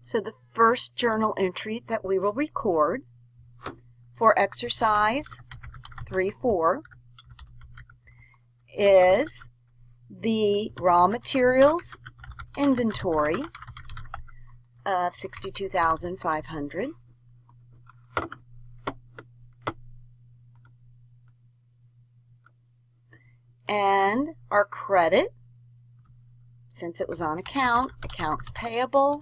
So the first journal entry that we will record for exercise 3-4 is the raw materials inventory of $62,500. And our credit, since it was on account, accounts payable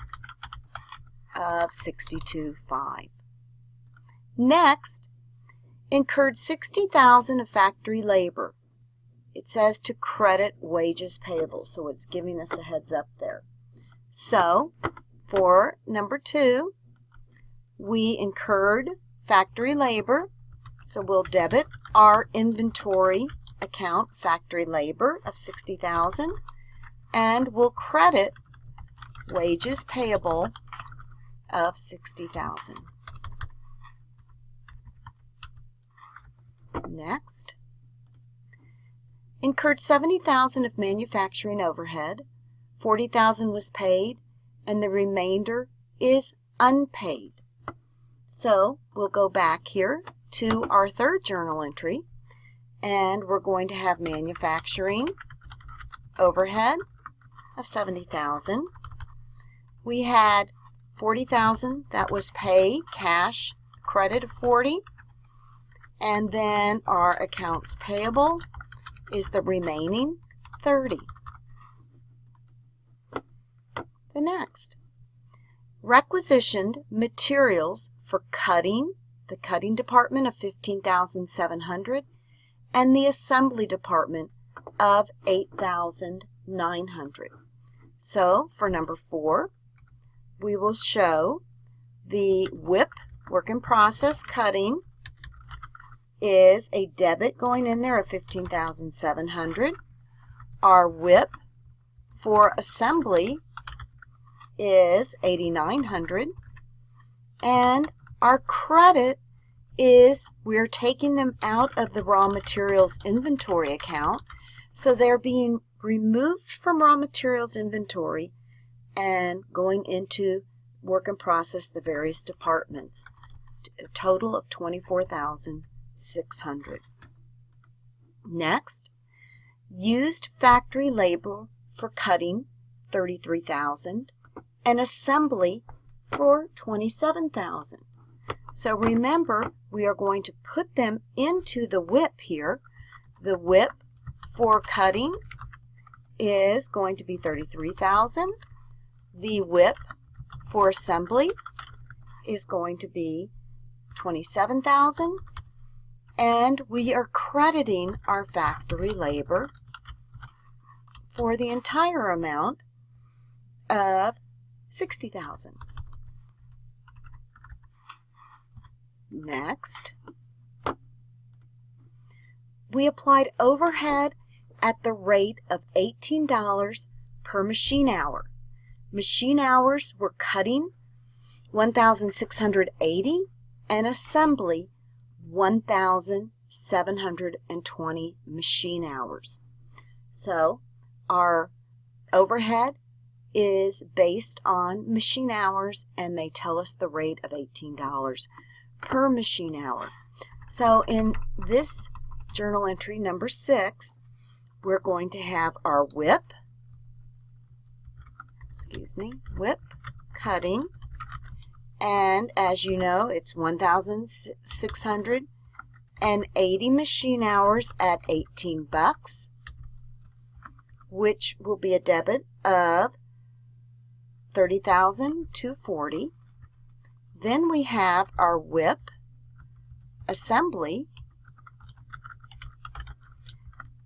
of $62,500. Next, incurred $60,000 of factory labor. It says to credit wages payable, so it's giving us a heads up there. So, for number 2, we incurred factory labor, so we'll debit our inventory account factory labor of $60,000, and we'll credit wages payable of $60,000. Next, incurred $70,000 of manufacturing overhead, $40,000 was paid, and the remainder is unpaid. So we'll go back here to our third journal entry, and we're going to have manufacturing overhead of $70,000. We had $40,000 that was paid, cash credit of $40,000, and then our accounts payable is the remaining $30,000. The next, requisitioned materials for cutting, the cutting department of $15,700, and the assembly department of $8,900. So for number 4, we will show the WIP, work in process cutting, is a debit going in there of $15,700. Our WIP for assembly is $8,900, and our credit is we're taking them out of the raw materials inventory account, so they're being removed from raw materials inventory and going into work in process, the various departments, a total of $24,600. Next, used factory labor for cutting, $33,000, and assembly for $27,000. So remember, we are going to put them into the WIP here. The WIP for cutting is going to be $33,000. The WIP for assembly is going to be $27,000. And we are crediting our factory labor for the entire amount of $60,000. Next, we applied overhead at the rate of $18 per machine hour. Machine hours were cutting 1,680 and assembly 1,720 machine hours. So our overhead is based on machine hours, and they tell us the rate of $18 per machine hour. So in this journal entry number 6, we're going to have our WIP, WIP cutting, and as you know, it's 1,680 machine hours at $18, which will be a debit of $30,240. Then we have our WIP assembly,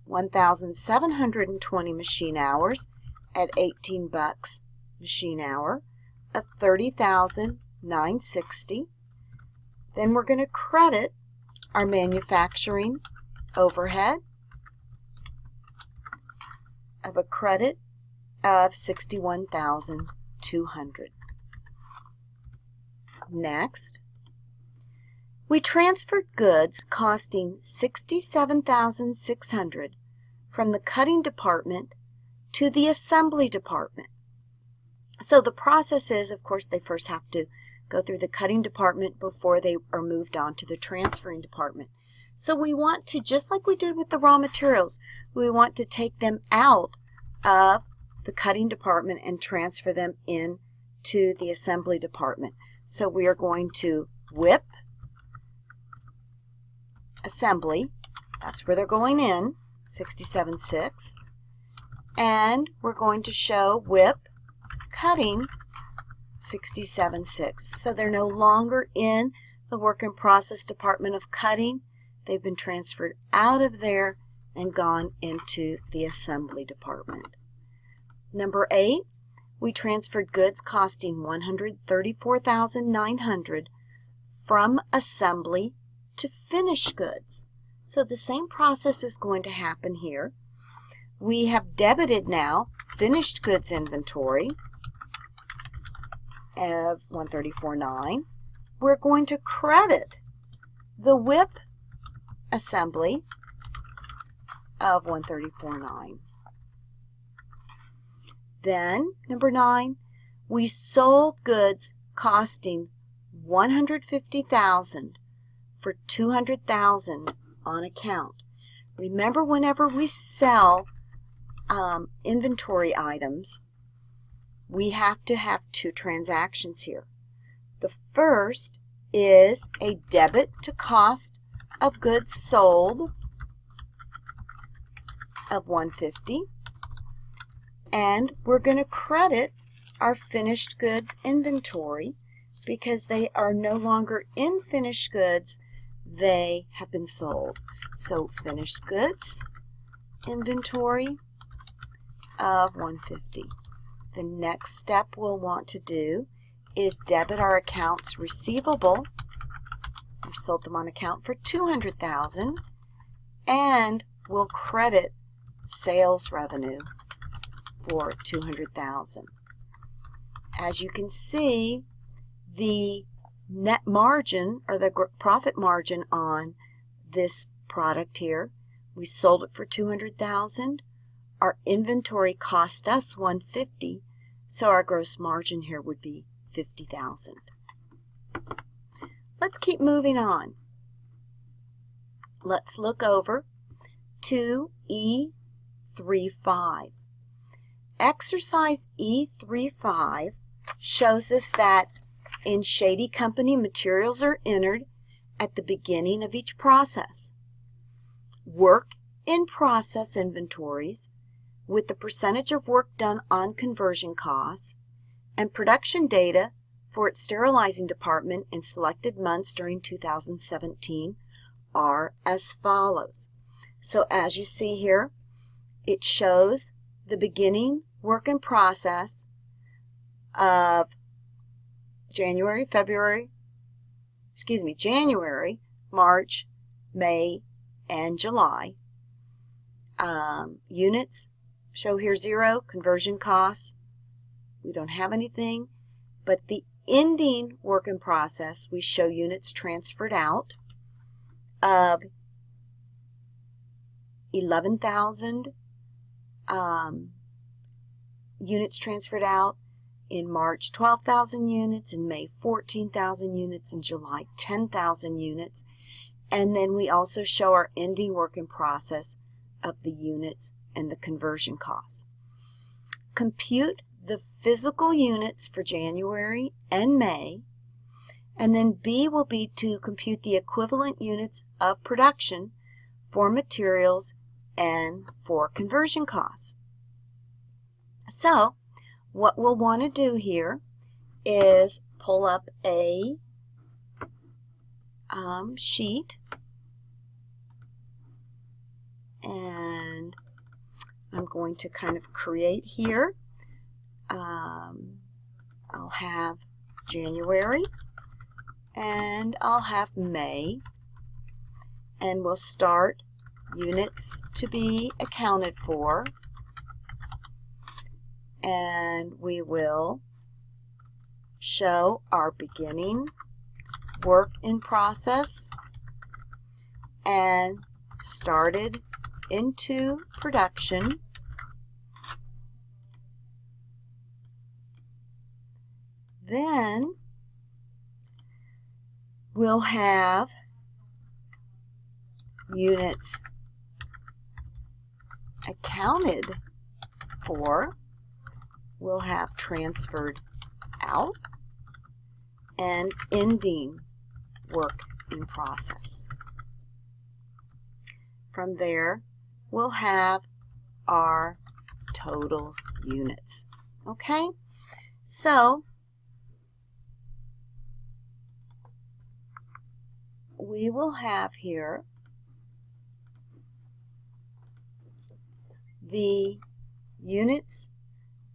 1,720 machine hours at $18 machine hour of $30,960. Then we're going to credit our manufacturing overhead of a credit of $61,200. Next, we transferred goods costing $67,600 from the cutting department to the assembly department. So the process is, of course, they first have to go through the cutting department before they are moved on to the transferring department. So we want to, just like we did with the raw materials, we want to take them out of the cutting department and transfer them into the assembly department. So we are going to whip assembly, that's where they're going in, 67.6, and we're going to show whip cutting, 67.6. So they're no longer in the work in process department of cutting. They've been transferred out of there and gone into the assembly department. Number 8, we transferred goods costing $134,900 from assembly to finished goods. So the same process is going to happen here. We have debited now finished goods inventory of $134,900. We're going to credit the WIP assembly of $134,900. Then, number 9, we sold goods costing $150,000 for $200,000 on account. Remember, whenever we sell inventory items, we have to have two transactions here. The first is a debit to cost of goods sold of $150,000, and we're going to credit our finished goods inventory because they are no longer in finished goods, they have been sold. So finished goods inventory of $150,000. The next step we'll want to do is debit our accounts receivable. We sold them on account for $200,000, and we'll credit sales revenue for $200,000. As you can see, the net margin, or the profit margin on this product here, we sold it for $200,000. Our inventory cost us $150,000, so our gross margin here would be $50,000. Let's keep moving on. Let's look over to E35. Exercise E35 shows us that in Shady Company, materials are entered at the beginning of each process. Work in process inventories with the percentage of work done on conversion costs, and production data for its sterilizing department in selected months during 2017 are as follows. So as you see here, it shows the beginning work in process of January, March, May, and July. Units show here 0, conversion costs, we don't have anything, but the ending work in process, we show units transferred out of 11,000 units transferred out, in March 12,000 units, in May 14,000 units, in July 10,000 units, and then we also show our ending work in process of the units and the conversion costs. Compute the physical units for January and May, and then B will be to compute the equivalent units of production for materials and for conversion costs. So what we'll want to do here is pull up a sheet, and I'm going to kind of create here. I'll have January and I'll have May, and we'll start units to be accounted for, and we will show our beginning work in process and started into production, then we'll have units accounted for, we'll have transferred out, and ending work in process. From there, we'll have our total units. Okay? So, we will have here the units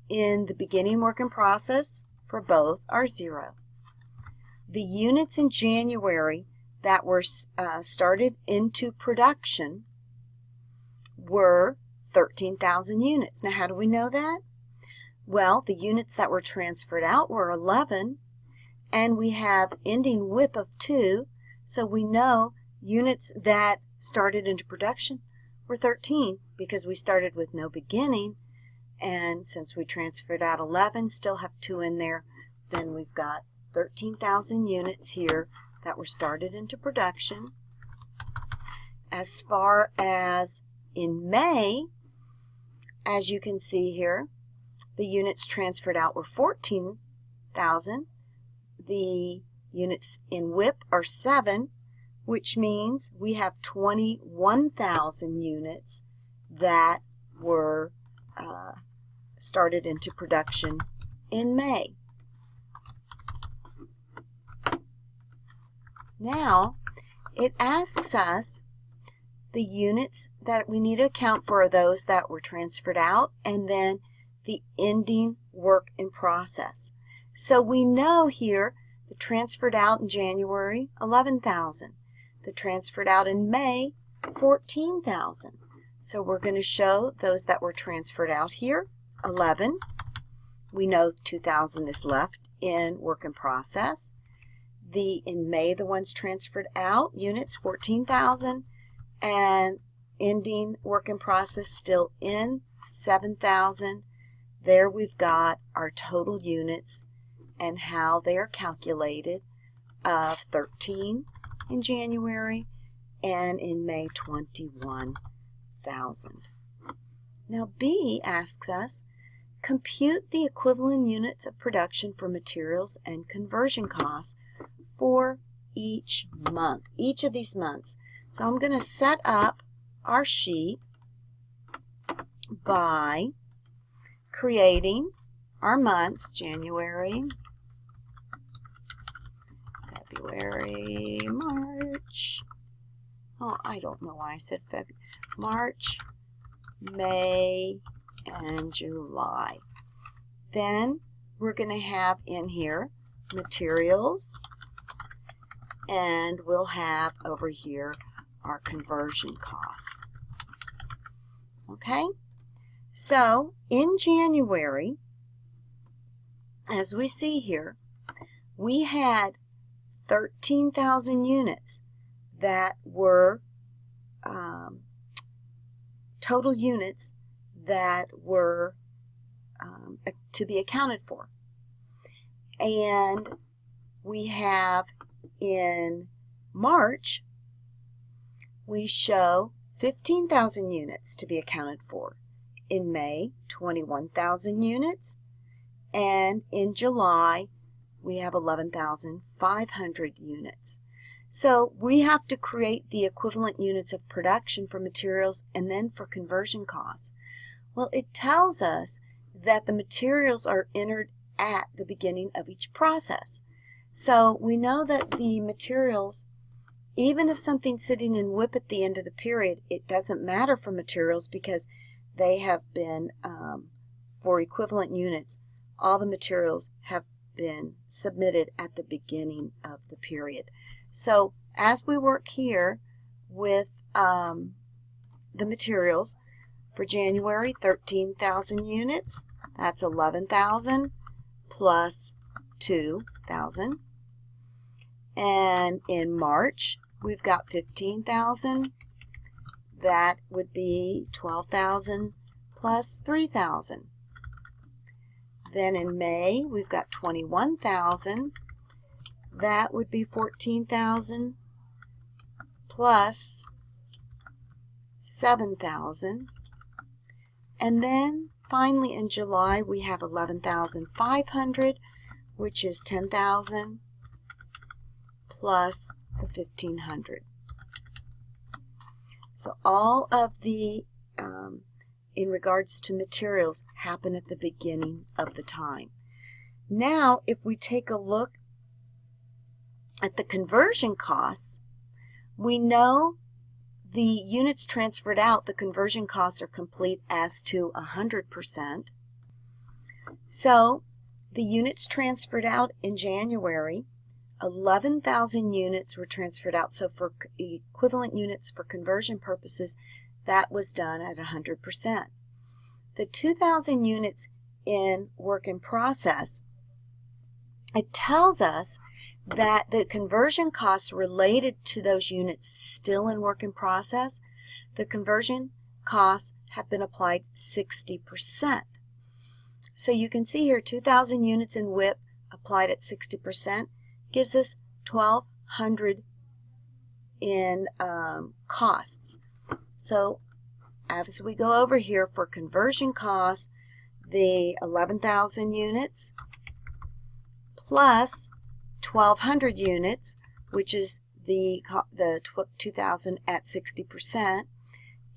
in the beginning work in process for both are 0. The units in January that were started into production were 13,000 units. Now, how do we know that? Well, the units that were transferred out were 11, and we have ending WIP of 2, so we know units that started into production were 13 because we started with no beginning, and since we transferred out 11, still have 2 in there, then we've got 13,000 units here that were started into production. As far as in May, as you can see here, the units transferred out were 14,000. The units in WIP are 7, which means we have 21,000 units that were started into production in May. Now, it asks us the units that we need to account for are those that were transferred out, and then the ending work in process. So we know here the transferred out in January, 11,000. The transferred out in May, 14,000. So we're going to show those that were transferred out here, 11. We know 2,000 is left in work in process. In May, the ones transferred out, units 14,000, and ending work in process still in 7,000. There we've got our total units and how they are calculated of 13 in January and in May 21,000. Now B asks us, compute the equivalent units of production for materials and conversion costs for each month, each of these months. So I'm going to set up our sheet by creating our months, January, February, March. Oh, I don't know why I said February. March, May, and July. Then we're going to have in here materials, and we'll have over here our conversion costs. Okay? So, in January, as we see here, we had 13,000 units that were total units that were to be accounted for. And we have in March, we show 15,000 units to be accounted for. In May, 21,000 units. And in July, we have 11,500 units. So we have to create the equivalent units of production for materials and then for conversion costs. Well, it tells us that the materials are entered at the beginning of each process. So we know that the materials, even if something's sitting in WIP at the end of the period, it doesn't matter for materials because they have been, for equivalent units, all the materials have been submitted at the beginning of the period. So as we work here with the materials, for January, 13,000 units, that's 11,000 plus 2,000. And in March, we've got 15,000. That would be 12,000 plus 3,000. Then in May, we've got 21,000. That would be 14,000 plus 7,000. And then finally in July, we have 11,500, which is 10,000 plus the 1,500. So all of the, in regards to materials, happen at the beginning of the time. Now, if we take a look at the conversion costs, we know the units transferred out, the conversion costs are complete as to 100%. So the units transferred out in January, 11,000 units were transferred out. So for equivalent units for conversion purposes, that was done at 100%. The 2,000 units in work in process, it tells us that the conversion costs related to those units still in work in process, the conversion costs have been applied 60%. So you can see here 2,000 units in WIP applied at 60% gives us 1,200 in costs. So as we go over here for conversion costs, the 11,000 units plus 1,200 units, which is the 2,000 at 60%,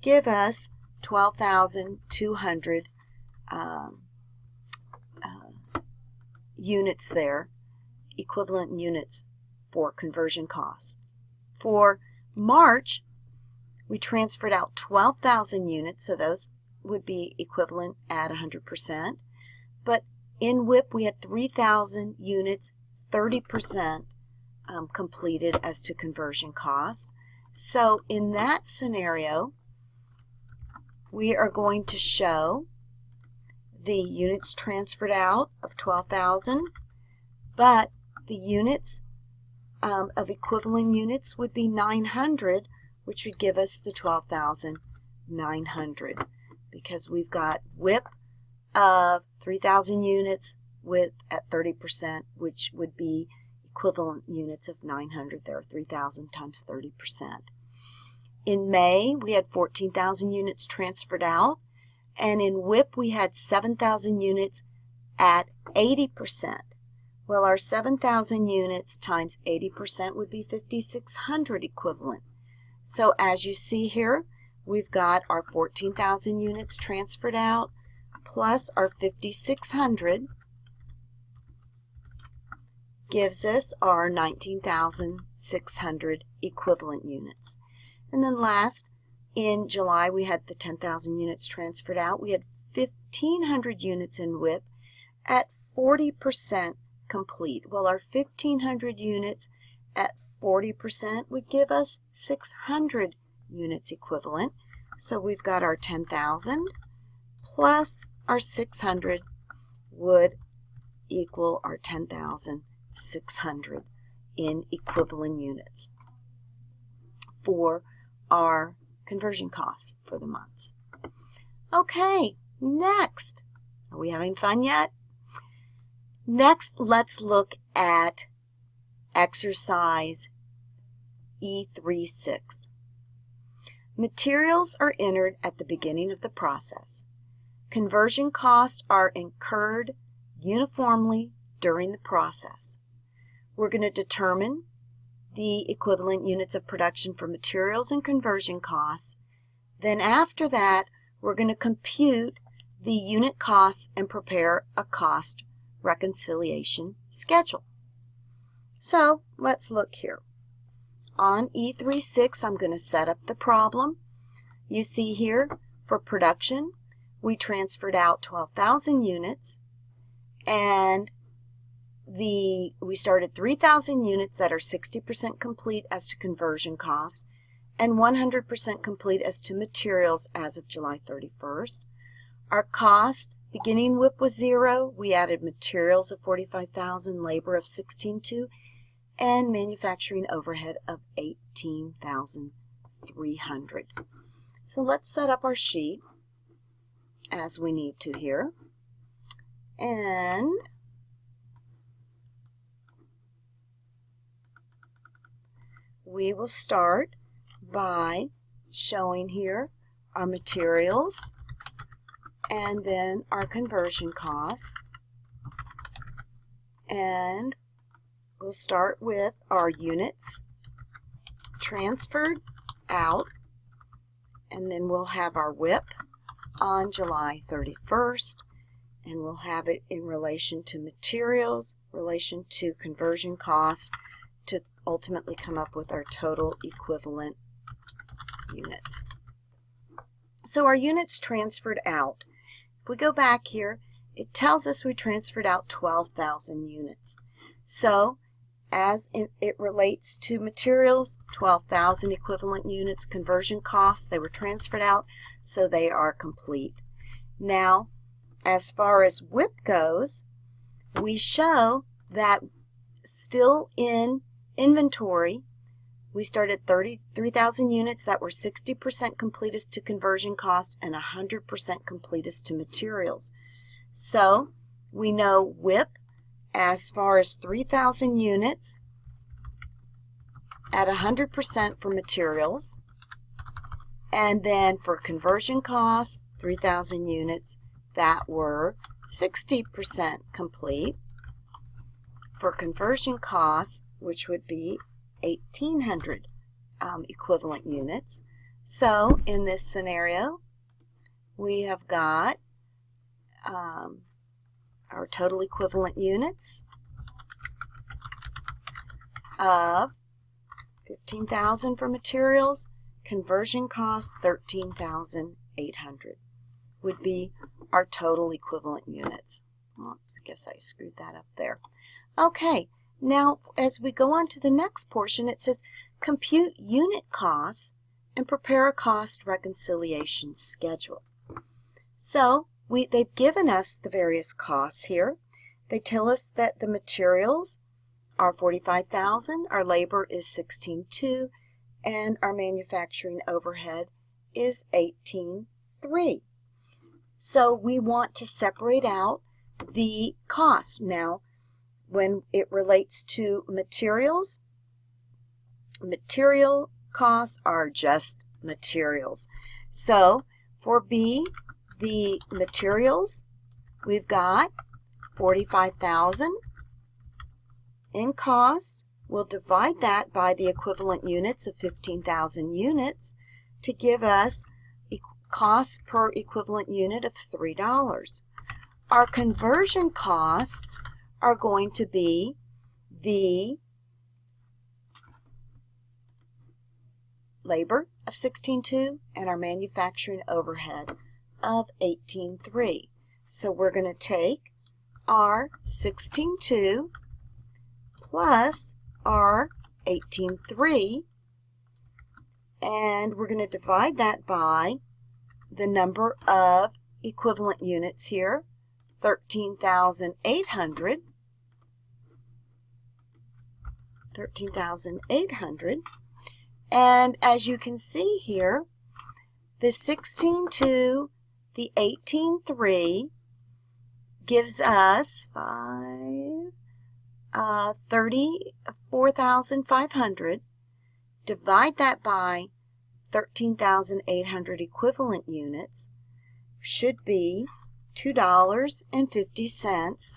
give us 12,200 units there, equivalent units for conversion costs. For March, we transferred out 12,000 units, so those would be equivalent at 100%. But in WIP, we had 3,000 units, 30% completed as to conversion costs. So in that scenario, we are going to show the units transferred out of 12,000, but the units of equivalent units would be 900, which would give us the 12,900, because we've got WIP of 3,000 units with at 30%, which would be equivalent units of 900. There are 3,000 times 30%. In May, we had 14,000 units transferred out, and in WIP, we had 7,000 units at 80%. Well, our 7,000 units times 80% would be 5,600 equivalent. So as you see here, we've got our 14,000 units transferred out plus our 5,600 gives us our 19,600 equivalent units. And then last, in July, we had the 10,000 units transferred out. We had 1,500 units in WIP at 40% complete. Well, our 1,500 units at 40% would give us 600 units equivalent. So we've got our 10,000 plus our 600 would equal our 10,600 in equivalent units for our conversion costs for the months. Okay, next. Are we having fun yet? Next, let's look at exercise E36. Materials are entered at the beginning of the process. Conversion costs are incurred uniformly during the process. We're going to determine the equivalent units of production for materials and conversion costs. Then after that, we're going to compute the unit costs and prepare a cost reconciliation schedule. So let's look here. On E36, I'm going to set up the problem. You see here, for production, we transferred out 12,000 units, and we started 3,000 units that are 60% complete as to conversion cost and 100% complete as to materials as of July 31st. Our cost, beginning WIP was 0. We added materials of 45,000, labor of 16,200, and manufacturing overhead of 18,300. So let's set up our sheet as we need to here. And we will start by showing here our materials and then our conversion costs. And we'll start with our units transferred out, and then we'll have our WIP on July 31st, and we'll have it in relation to materials, relation to conversion costs, to ultimately come up with our total equivalent units. So our units transferred out. If we go back here, it tells us we transferred out 12,000 units. So as it relates to materials, 12,000 equivalent units. Conversion costs, they were transferred out, so they are complete. Now, as far as WIP goes, we show that still in inventory, we started 33,000 units that were 60% completest to conversion cost and 100% completest to materials. So we know WIP as far as 3,000 units at 100% for materials, and then for conversion costs, 3,000 units that were 60% complete. For conversion costs, which would be 1,800 equivalent units. So in this scenario, we have got our total equivalent units of 15,000 for materials, conversion costs 13,800 would be our total equivalent units. Oops, I guess I screwed that up there. Okay, now as we go on to the next portion, it says compute unit costs and prepare a cost reconciliation schedule. So they've given us the various costs here. They tell us that the materials are 45,000, our labor is 16,200, and our manufacturing overhead is 18,300. So we want to separate out the cost. Now, when it relates to materials, material costs are just materials. So for B, the materials, we've got 45,000 in cost. We'll divide that by the equivalent units of 15,000 units to give us cost per equivalent unit of $3. Our conversion costs are going to be the labor of 16,200 and our manufacturing overhead of 18,300. So we're going to take our 16,200 plus our 18,300, and we're going to divide that by the number of equivalent units here, 13,800. 13,800. And as you can see here, the 16,200, the 18,300 gives us 34,500. Divide that by 13,800 equivalent units, should be $2.50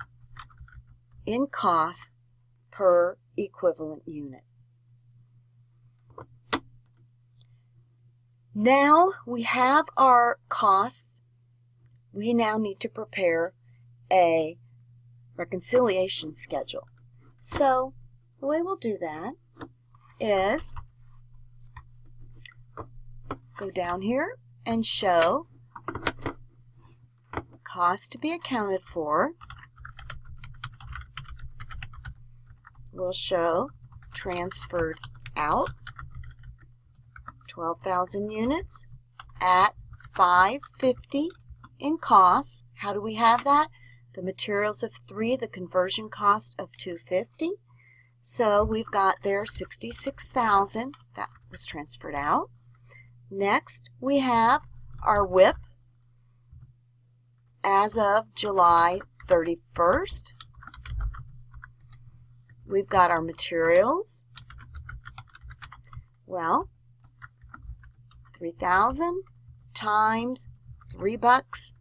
in cost per equivalent unit. Now we have our costs. We now need to prepare a reconciliation schedule. So the way we'll do that is go down here and show cost to be accounted for. We'll show transferred out 12,000 units at $5.50 in costs. How do we have that? The materials of 3, the conversion cost of $2.50. So we've got there 66,000 that was transferred out. Next, we have our WIP as of July 31st. We've got our materials. Well, 3,000 times $3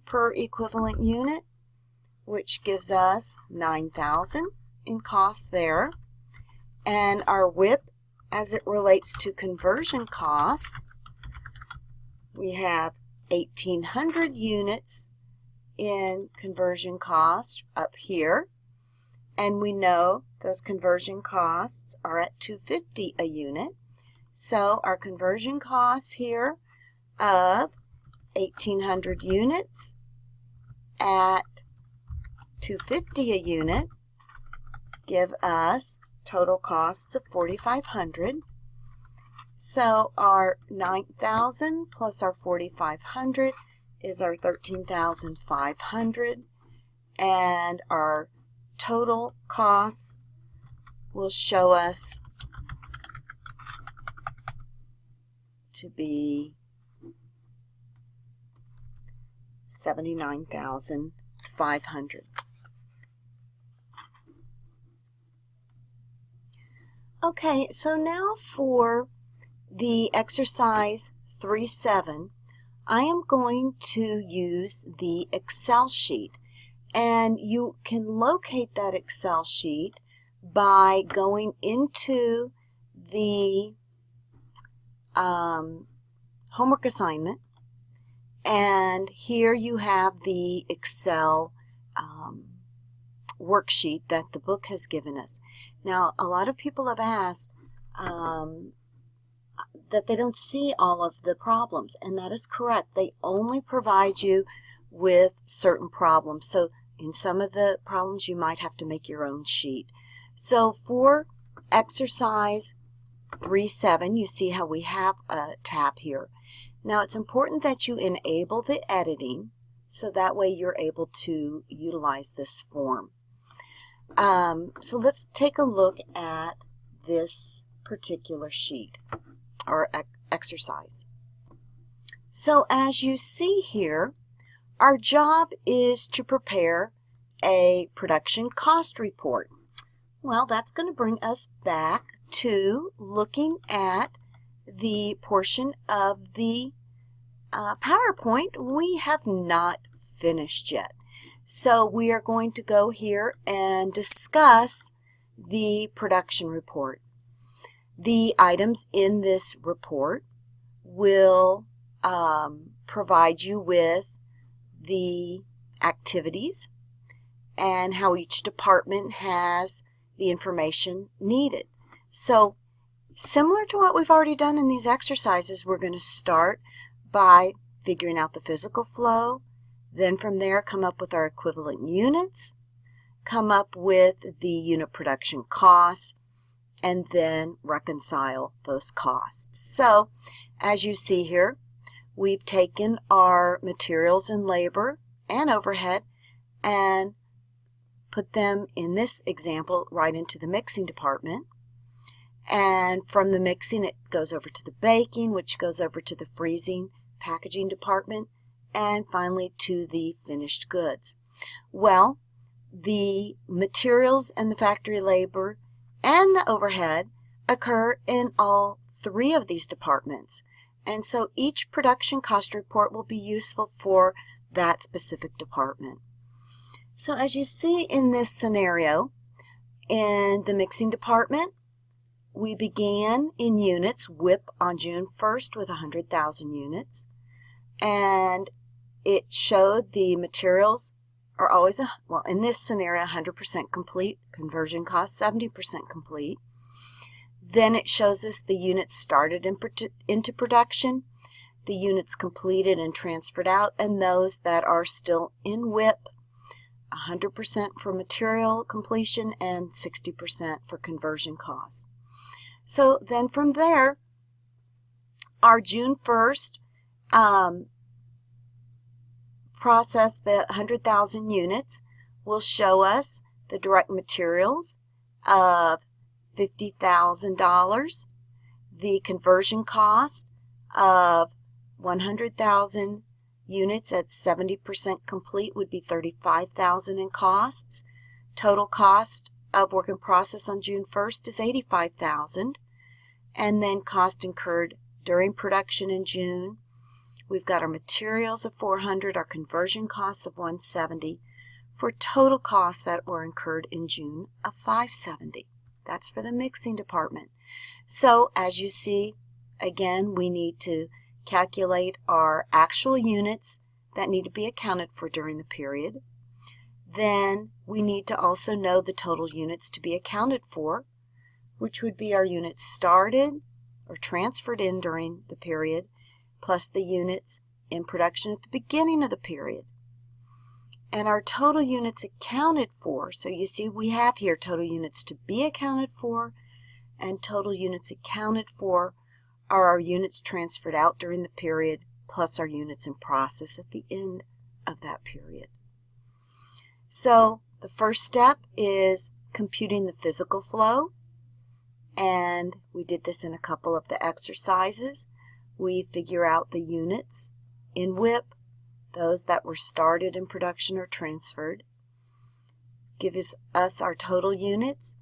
per equivalent unit, which gives us 9,000 in cost there. And our WIP, as it relates to conversion costs, we have 1,800 units in conversion cost up here. And we know those conversion costs are at $2.50 a unit. So our conversion costs here of 1,800 units at $2.50 a unit give us total costs of 4,500. So our 9,000 plus our 4,500 is our 13,500, and our total costs will show us to be 79,500. Okay, so now for the exercise 3.7, I am going to use the Excel sheet. And you can locate that Excel sheet by going into the homework assignment. And here you have the Excel worksheet that the book has given us. Now, a lot of people have asked that they don't see all of the problems, and that is correct. They only provide you with certain problems. So in some of the problems, you might have to make your own sheet. So for exercise 3.7, you see how we have a tab here. Now, it's important that you enable the editing, so that way you're able to utilize this form. So let's take a look at this particular sheet or exercise. So as you see here, our job is to prepare a production cost report. Well, that's going to bring us back to looking at the portion of the PowerPoint we have not finished yet. So we are going to go here and discuss the production report. The items in this report will provide you with the activities and how each department has the information needed. So similar to what we've already done in these exercises, we're going to start by figuring out the physical flow, then from there come up with our equivalent units, come up with the unit production costs, and then reconcile those costs. So as you see here, we've taken our materials and labor and overhead and put them, in this example, right into the mixing department. And from the mixing, it goes over to the baking, which goes over to the freezing packaging department, and finally to the finished goods. Well, the materials and the factory labor and the overhead occur in all three of these departments. And so each production cost report will be useful for that specific department. So as you see in this scenario, in the mixing department, we began in units, WIP on June 1st with 100,000 units. And it showed the materials are always, well, in this scenario, 100% complete, conversion cost 70% complete. Then it shows us the units started into production, the units completed and transferred out, and those that are still in WIP, 100% for material completion and 60% for conversion costs. So then from there, our June 1st process, the 100,000 units, will show us the direct materials of $50,000, the conversion cost of $100,000, units at 70% complete would be $35,000 in costs. Total cost of work in process on June 1st is $85,000. And then cost incurred during production in June. We've got our materials of $400, our conversion costs of $170, for total costs that were incurred in June of $570. That's for the mixing department. So as you see, again, we need to calculate our actual units that need to be accounted for during the period. Then we need to also know the total units to be accounted for, which would be our units started or transferred in during the period, plus the units in production at the beginning of the period. And our total units accounted for, so you see we have here total units to be accounted for and total units accounted for are our units transferred out during the period plus our units in process at the end of that period. So the first step is computing the physical flow, and we did this in a couple of the exercises. We figure out the units in WIP, those that were started in production or transferred, gives us our total units,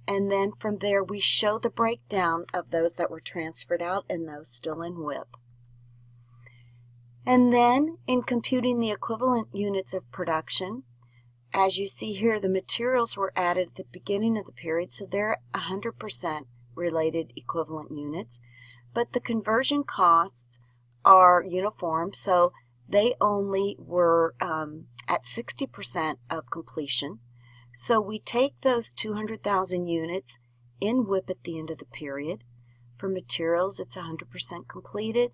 and then from there we show the breakdown of those that were transferred out and those still in WIP. And then in computing the equivalent units of production, as you see here, the materials were added at the beginning of the period, so they're 100% related equivalent units, but the conversion costs are uniform, so they only were at 60% of completion. So we take those 200,000 units in WIP at the end of the period. For materials, it's 100% completed.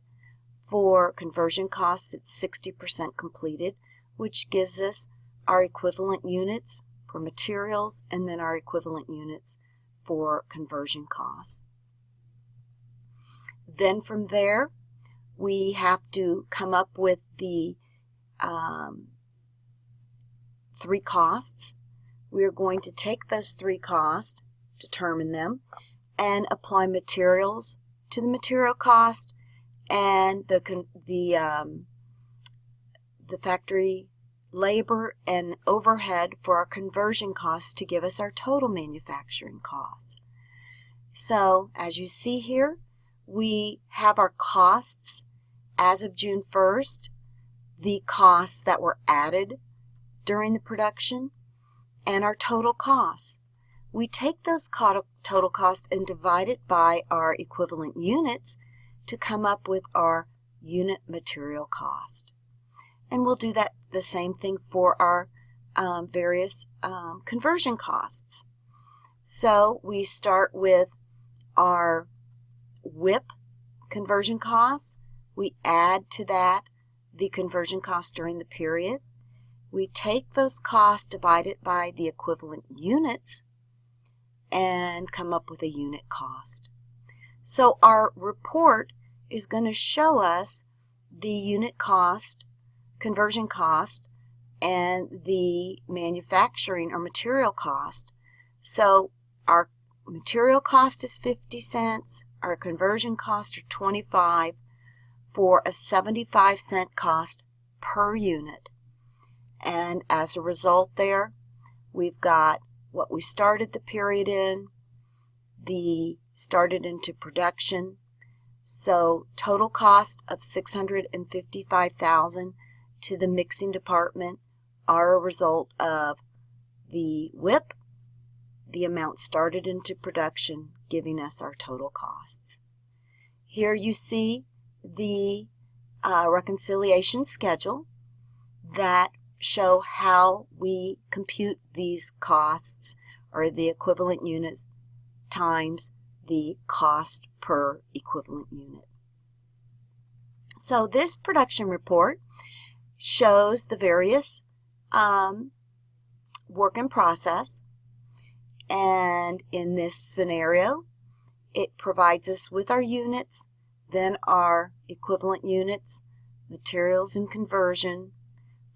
For conversion costs, it's 60% completed, which gives us our equivalent units for materials and then our equivalent units for conversion costs. Then from there, we have to come up with the three costs. We are going to take those three costs, determine them, and apply materials to the material cost and the factory labor and overhead for our conversion costs to give us our total manufacturing costs. So as you see here, we have our costs as of June 1st, the costs that were added during the production, and our total costs. We take those total costs and divide it by our equivalent units to come up with our unit material cost. And we'll do that the same thing for our various conversion costs. So we start with our WIP conversion costs. We add to that the conversion cost during the period. We take those costs divided by the equivalent units and come up with a unit cost. So our report is going to show us the unit cost, conversion cost, and the manufacturing or material cost. So our material cost is 50 cents, our conversion costs are 25 for a 75-cent cost per unit. And as a result there, we've got what we started the period in, the started into production. So total cost of $655,000 to the mixing department are a result of the WIP, the amount started into production, giving us our total costs. Here you see the reconciliation schedule that show how we compute these costs, or the equivalent units times the cost per equivalent unit. So this production report shows the various work in process, and in this scenario it provides us with our units, then our equivalent units, materials and conversion.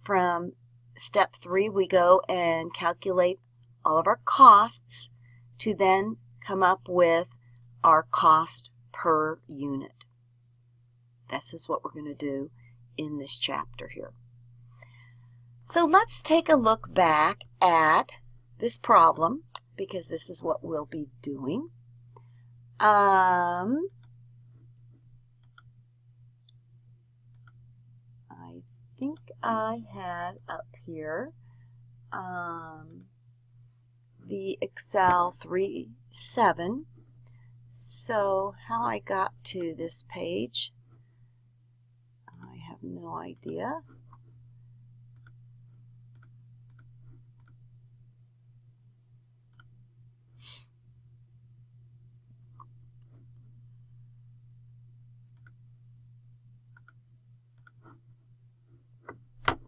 From step 3 we go and calculate all of our costs to then come up with our cost per unit. This is what we're going to do in this chapter here. So let's take a look back at this problem, because this is what we'll be doing. I think I had up here the Excel 3.7. So how I got to this page, I have no idea.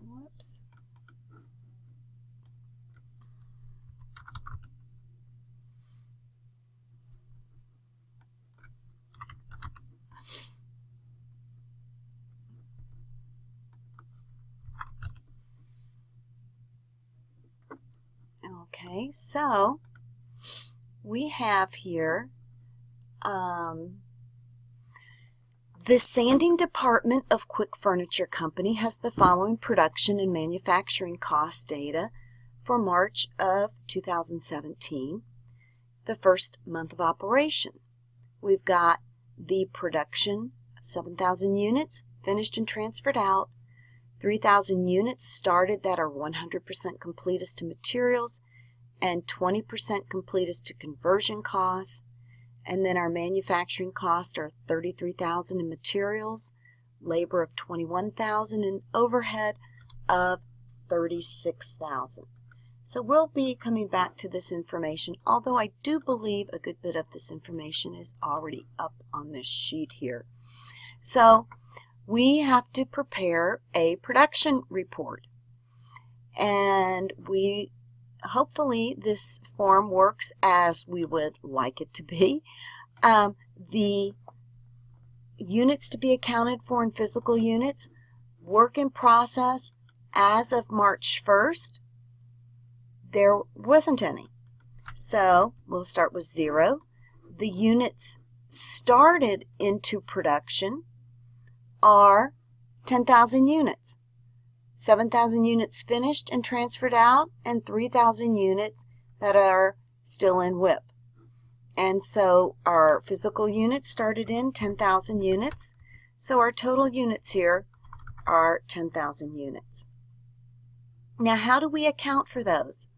Whoops. Okay, so we have here the sanding department of Quick Furniture Company has the following production and manufacturing cost data for March of 2017, the first month of operation. We've got the production of 7,000 units finished and transferred out, 3,000 units started that are 100% complete as to materials, and 20% complete as to conversion costs. And then our manufacturing costs are $33,000 in materials, labor of $21,000, and overhead of $36,000. So we'll be coming back to this information, although I do believe a good bit of this information is already up on this sheet here. So we have to prepare a production report. And hopefully this form works as we would like it to be. The units to be accounted for in physical units, work in process as of March 1st, there wasn't any. So we'll start with 0. The units started into production are 10,000 units. 7,000 units finished and transferred out, and 3,000 units that are still in WIP. And so our physical units started in 10,000 units. So our total units here are 10,000 units. Now, how do we account for those?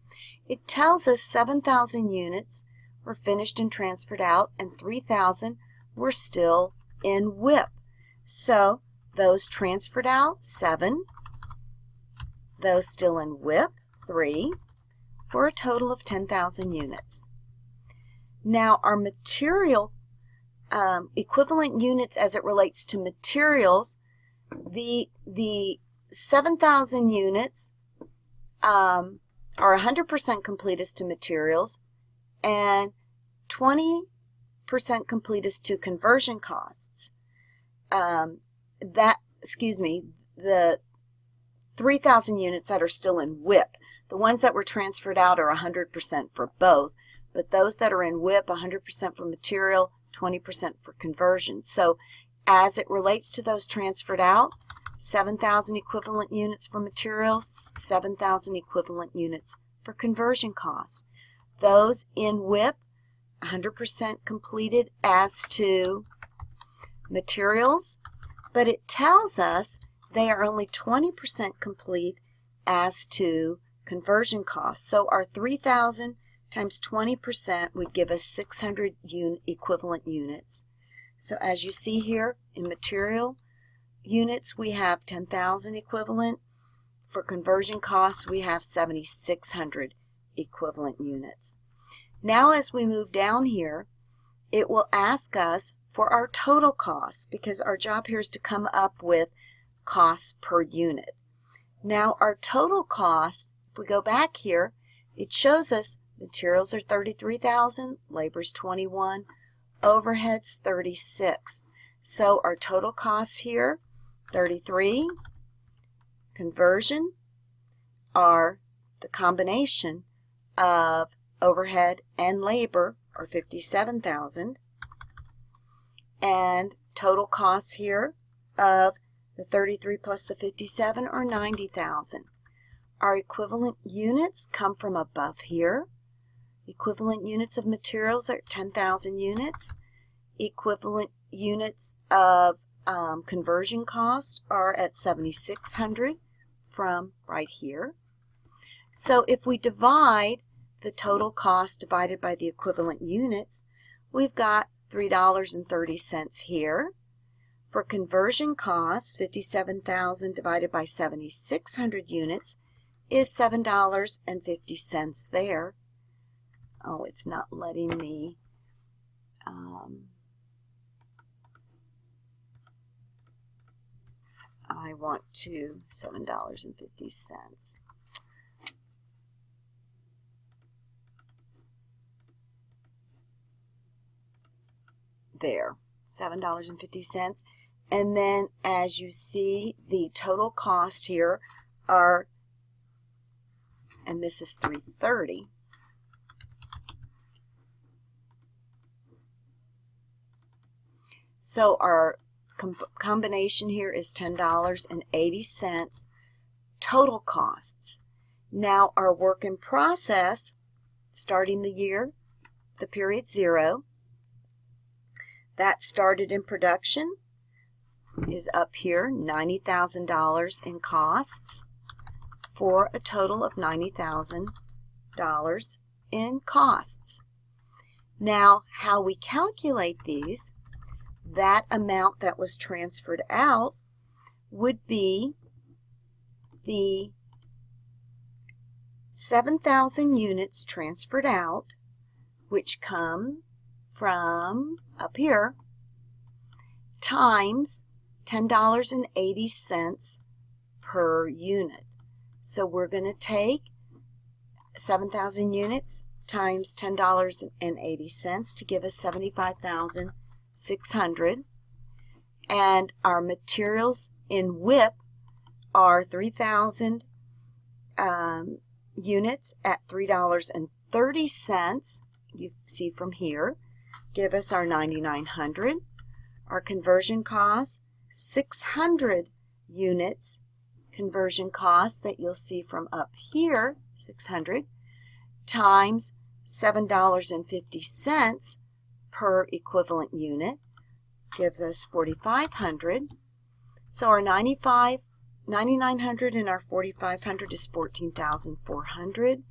It tells us 7,000 units were finished and transferred out, and 3,000 were still in WIP. So those transferred out, 7. Those still in WIP, 3, for a total of 10,000 units. Now our material equivalent units as it relates to materials, the 7,000 units are 100% complete as to materials and 20% complete as to conversion costs. The 3,000 units that are still in WIP. The ones that were transferred out are 100% for both, but those that are in WIP, 100% for material, 20% for conversion. So as it relates to those transferred out, 7,000 equivalent units for materials, 7,000 equivalent units for conversion costs. Those in WIP, 100% completed as to materials, but it tells us they are only 20% complete as to conversion costs. So our 3,000 times 20% would give us 600 equivalent units. So as you see here in material units, we have 10,000 equivalent. For conversion costs, we have 7,600 equivalent units. Now as we move down here, it will ask us for our total costs, because our job here is to come up with costs per unit. Now our total cost, if we go back here, it shows us materials are 33,000, labor's 21, overhead's 36. So our total costs here, 33. Conversion are the combination of overhead and labor, or 57,000. And total costs here of The 33 plus the 57 are 90,000. Our equivalent units come from above here. Equivalent units of materials are 10,000 units. Equivalent units of conversion cost are at 7,600 from right here. So if we divide the total cost divided by the equivalent units, we've got $3.30 here. For conversion costs, 57,000 divided by 7,600 units is $7.50 there. Oh, it's not letting me. I want to $7.50. There, $7.50. And then as you see, the total cost here are, and this is $3.30. So our combination here is $10.80 total costs. Now our work in process, starting the year, the period 0, that started in production is up here, $90,000 in costs, for a total of $90,000 in costs. Now, how we calculate these, that amount that was transferred out would be the 7,000 units transferred out, which come from up here, times $10.80 per unit. So we're going to take 7,000 units times $10.80 to give us 75,600. And our materials in WIP are 3,000 units at $3.30. You see from here, give us our 9,900. Our conversion cost, 600 units conversion cost that you'll see from up here, 600, times $7.50 per equivalent unit, gives us 4,500. So our 9,900 and our 4,500 is 14,400.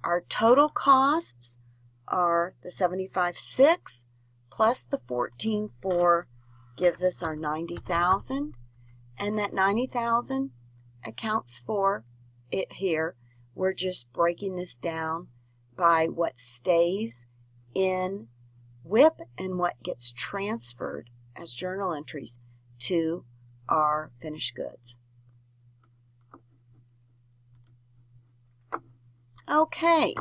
Our total costs are the 75,600 plus the 14,400 gives us our 90,000, and that 90,000 accounts for it here. We're just breaking this down by what stays in WIP and what gets transferred as journal entries to our finished goods. Okay.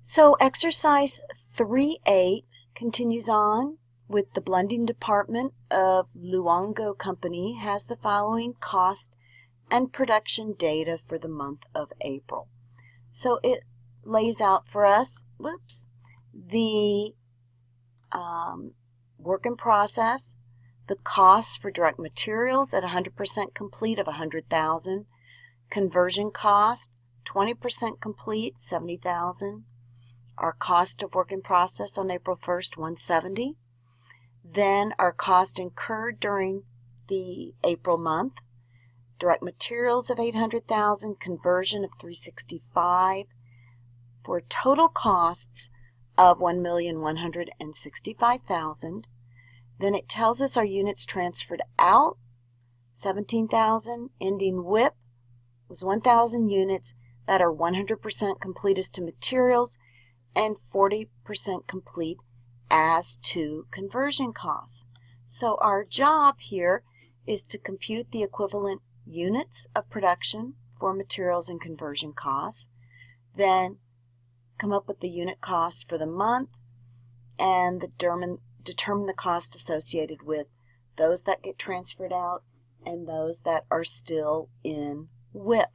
So exercise 3.8 continues on with the blending department of Luongo Company has the following cost and production data for the month of April. So it lays out for us, the work in process, the cost for direct materials at 100% complete of $100,000, conversion cost 20% complete, $70,000. Our cost of work in process on April 1st, $170,000. Then our cost incurred during the April month, direct materials of $800,000, conversion of $365,000, for total costs of $1,165,000. Then it tells us our units transferred out, 17,000, ending WIP was 1,000 units that are 100% complete as to materials and 40% complete as to conversion costs. So our job here is to compute the equivalent units of production for materials and conversion costs, then come up with the unit cost for the month, and determine the cost associated with those that get transferred out and those that are still in WIP.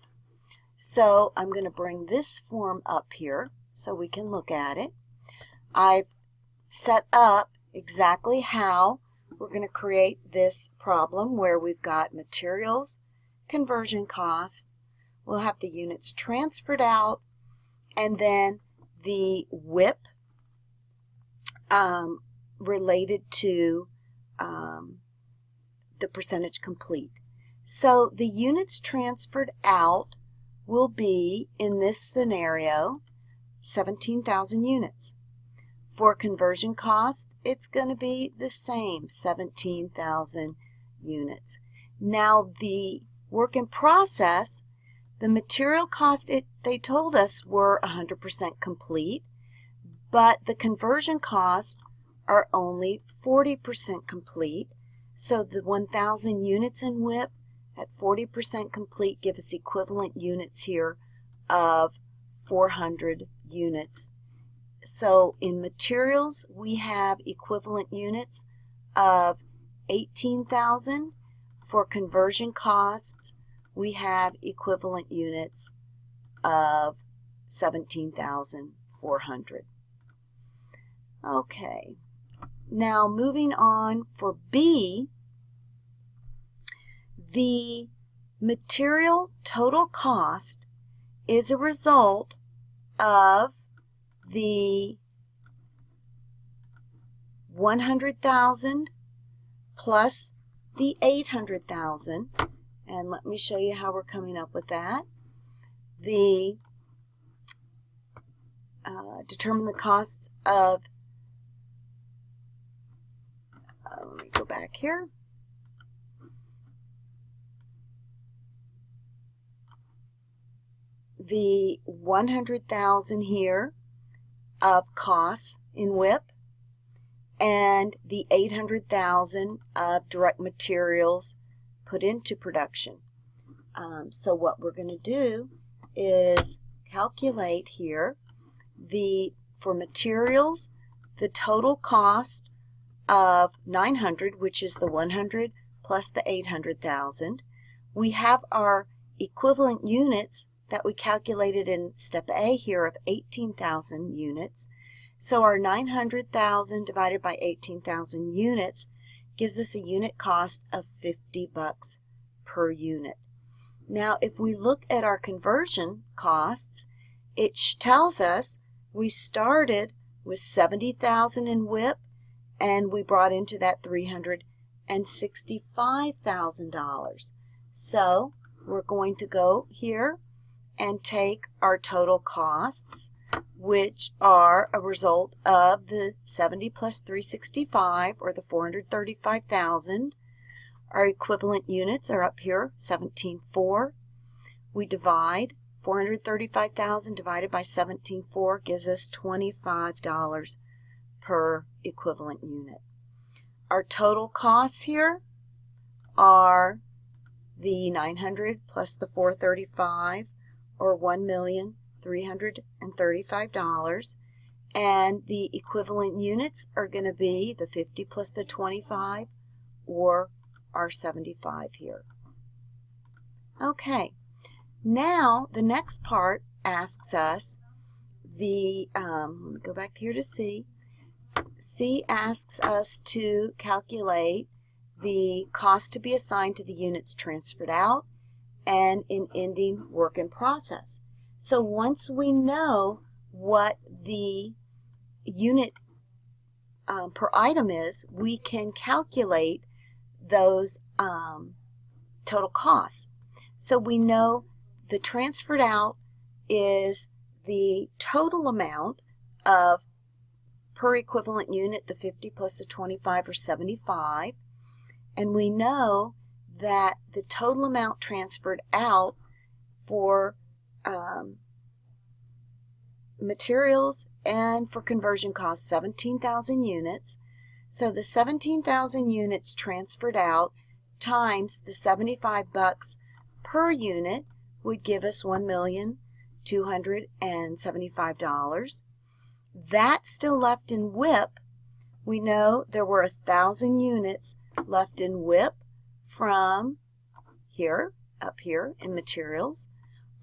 So I'm going to bring this form up here so we can look at it. I've set up exactly how we're going to create this problem where we've got materials, conversion costs, we'll have the units transferred out, and then the WIP related to the percentage complete. So the units transferred out will be, in this scenario, 17,000 units. For conversion cost, it's going to be the same, 17,000 units. Now the work in process, the material cost, they told us were 100% complete, but the conversion costs are only 40% complete. So the 1,000 units in WIP at 40% complete give us equivalent units here of 400 units. So in materials, we have equivalent units of 18,000. For conversion costs, we have equivalent units of 17,400. Okay, now moving on for B, the material total cost is a result of the 100,000 plus the 800,000, and let me show you how we're coming up with that. The determine the costs of, let me go back here. The 100,000 here of costs in WIP and the 800,000 of direct materials put into production. So what we're going to do is calculate here for materials, the total cost of 900, which is the 100 plus the 800,000. We have our equivalent units that we calculated in step A here of 18,000 units. So our 900,000 divided by 18,000 units gives us a unit cost of $50 per unit. Now if we look at our conversion costs, it tells us we started with 70,000 in WIP and we brought into that $365,000. So we're going to go here and take our total costs, which are a result of the 70 plus 365, or the 435,000. Our equivalent units are up here, 17,400. We divide 435,000 divided by 17,400 gives us $25 per equivalent unit. Our total costs here are the 900 plus the 435, or $1,335,000, and the equivalent units are going to be the 50 plus the 25, or our 75 here. Okay, now the next part asks us let me go back here to C. C asks us to calculate the cost to be assigned to the units transferred out and in ending work in process. So once we know what the unit per item is, we can calculate those total costs. So we know the transferred out is the total amount of per equivalent unit, the 50 plus the 25, or 75, and we know that the total amount transferred out for materials and for conversion costs, 17,000 units. So the 17,000 units transferred out times the $75 per unit would give us $1,275,000. That's still left in WIP. We know there were 1,000 units left in WIP from here, up here in materials.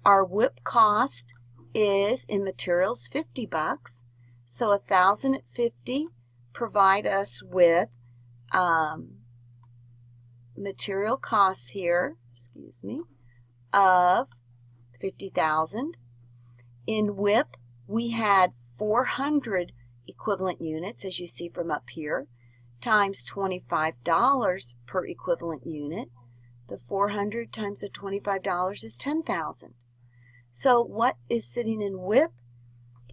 Our WIP cost is in materials $50. So 1,000 at 50 provide us with material costs here, of 50,000. In WIP, we had 400 equivalent units, as you see from up here, times $25 per equivalent unit. The 400 times the $25 is 10,000. So what is sitting in WIP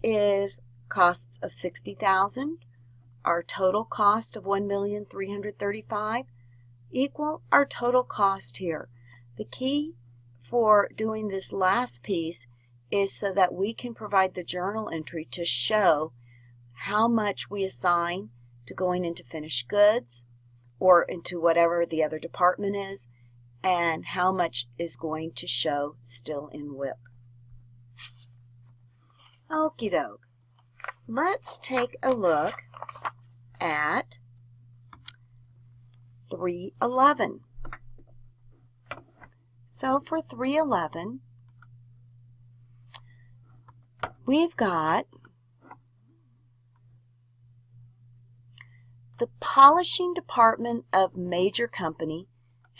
is costs of 60,000. Our total cost of 1,335,000 equal our total cost here. The key for doing this last piece is so that we can provide the journal entry to show how much we assign to going into finished goods or into whatever the other department is, and how much is going to show still in WIP. Okie doke. Let's take a look at 311. So for 311, we've got the polishing department of major company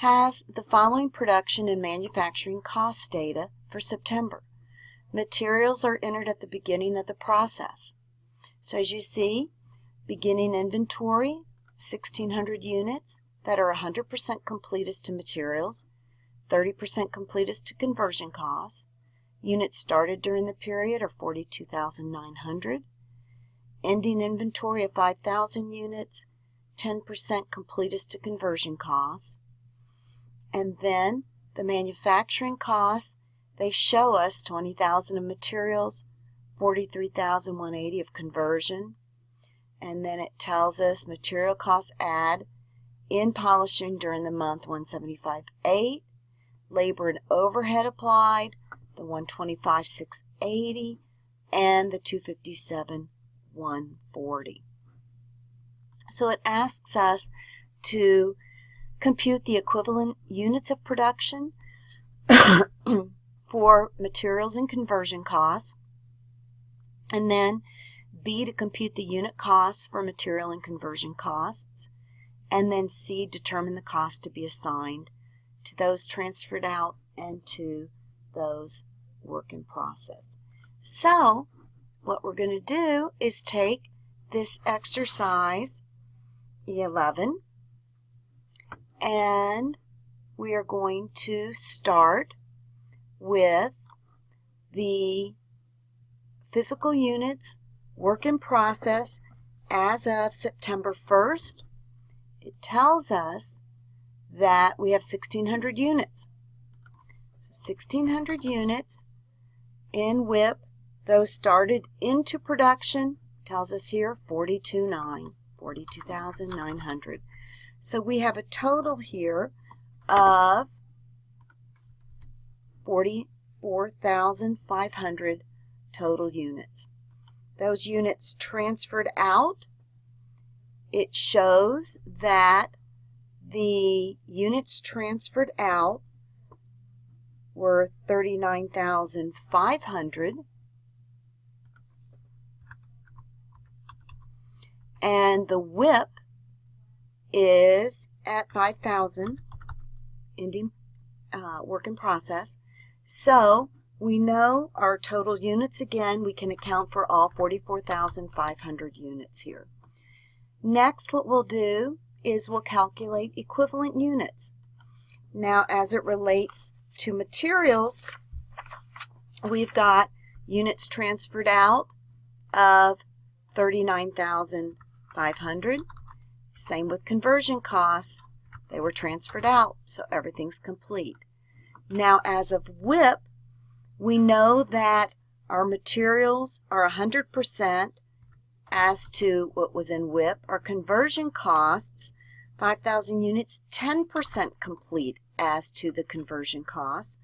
has the following production and manufacturing cost data for September. Materials are entered at the beginning of the process. So as you see, beginning inventory, 1,600 units that are 100% complete as to materials, 30% complete as to conversion costs. Units started during the period are 42,900. Ending inventory of 5,000 units, 10% complete as to conversion costs. And then the manufacturing costs, they show us 20,000 of materials, 43,180 of conversion. And then it tells us material costs add in polishing during the month 175,800, labor and overhead applied, the 125,680, and the 257,140. So it asks us to compute the equivalent units of production for materials and conversion costs, and then B, to compute the unit costs for material and conversion costs, and then C, determine the cost to be assigned to those transferred out and to those work in process. So what we're going to do is take this exercise 11 and we are going to start with the physical units work in process as of September 1st. It tells us that we have 1,600 units. So 1,600 units in WIP. Those started into production tells us here 42,900. So we have a total here of 44,500 total units. Those units transferred out, it shows that the units transferred out were 39,500, and the WIP is at 5,000, ending work in process. So we know our total units again. We can account for all 44,500 units here. Next, what we'll do is we'll calculate equivalent units. Now, as it relates to materials, we've got units transferred out of 39,500. Same with conversion costs. They were transferred out, so everything's complete. Now, as of WIP, we know that our materials are 100% as to what was in WIP. Our conversion costs, 5,000 units, 10% complete as to the conversion costs.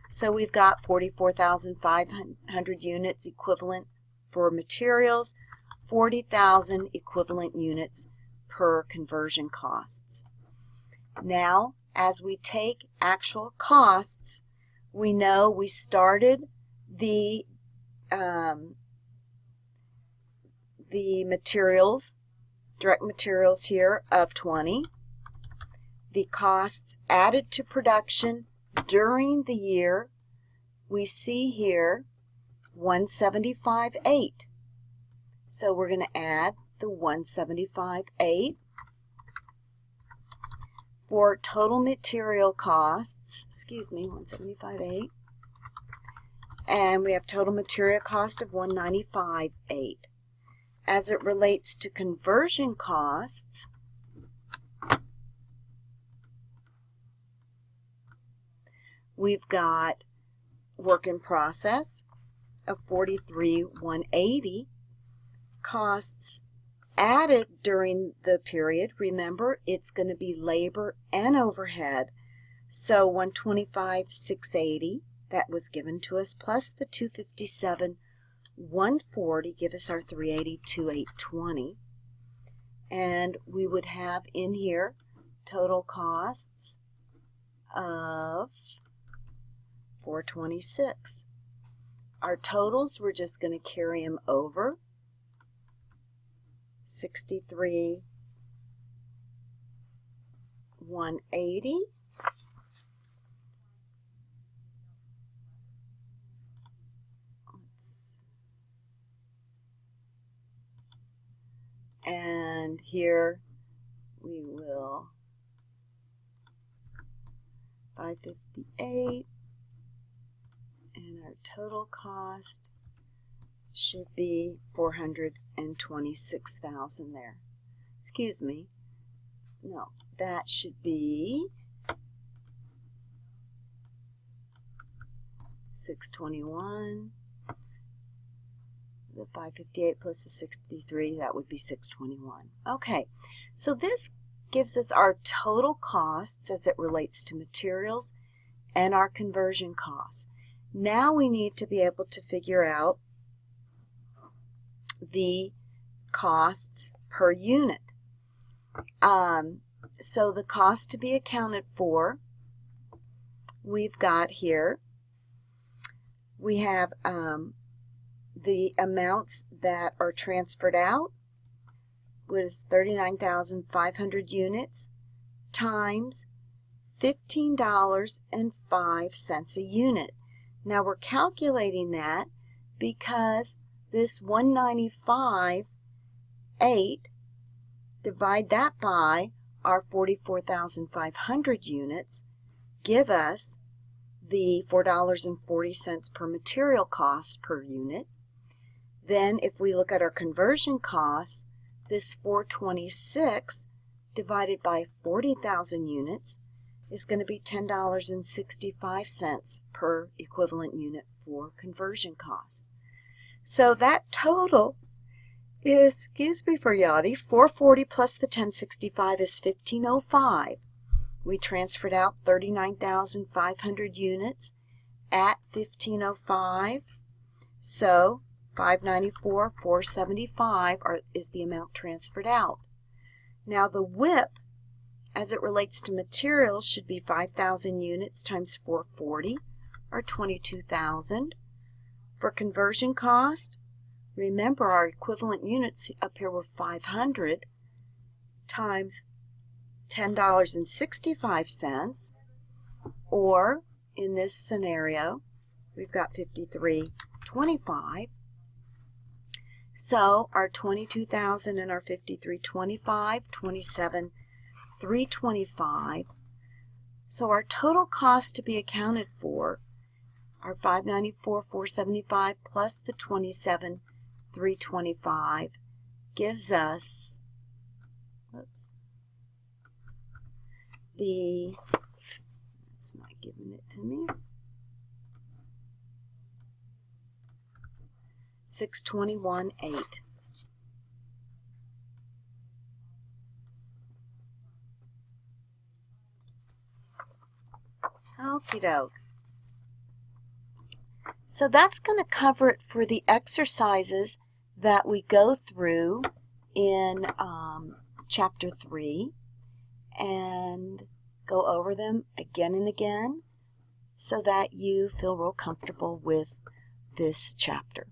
So we've got 44,500 units equivalent for materials, 40,000 equivalent units per conversion costs. Now, as we take actual costs, we know we started the materials direct materials here of 20. The costs added to production during the year, we see here 175.8. So we're going to add the 175.8. For total material costs, 175.8. And we have total material cost of 195.8. As it relates to conversion costs, we've got work in process of 43,180. Costs added during the period, remember, it's going to be labor and overhead. So 125,680, that was given to us, plus the 257,140 give us our 382,820. And we would have in here total costs of 426. Our totals, we're just going to carry them over. 63,180. And here we will 558, and our total cost should be 426,000 there. Excuse me. No, that should be 621. The 558 plus the 63, that would be 621. Okay, so this gives us our total costs as it relates to materials and our conversion costs. Now we need to be able to figure out the costs per unit. So the cost to be accounted for, we've got here, we have the amounts that are transferred out was 39,500 units times $15.05 a unit. Now we're calculating that because this 195.8, divide that by our 44,500 units, give us the $4.40 per material cost per unit. Then if we look at our conversion costs, this 426 divided by 40,000 units is going to be $10.65 per equivalent unit for conversion costs. So that total is, excuse me for yawning, 440 plus the 1065 is 1505. We transferred out 39,500 units at 1505. So 594,475 is the amount transferred out. Now the WIP, as it relates to materials, should be 5,000 units times 440, or 22,000. For conversion cost, remember our equivalent units up here were 500 times $10.65, or in this scenario, we've got 53.25. So our 22,000 and our 53.25, 27,325. So our total cost to be accounted for, our 594,475 plus the 27,325 gives us, it's not giving it to me, 621.8. Okie doke. So that's going to cover it for the exercises that we go through in Chapter 3, and go over them again and again so that you feel real comfortable with this chapter.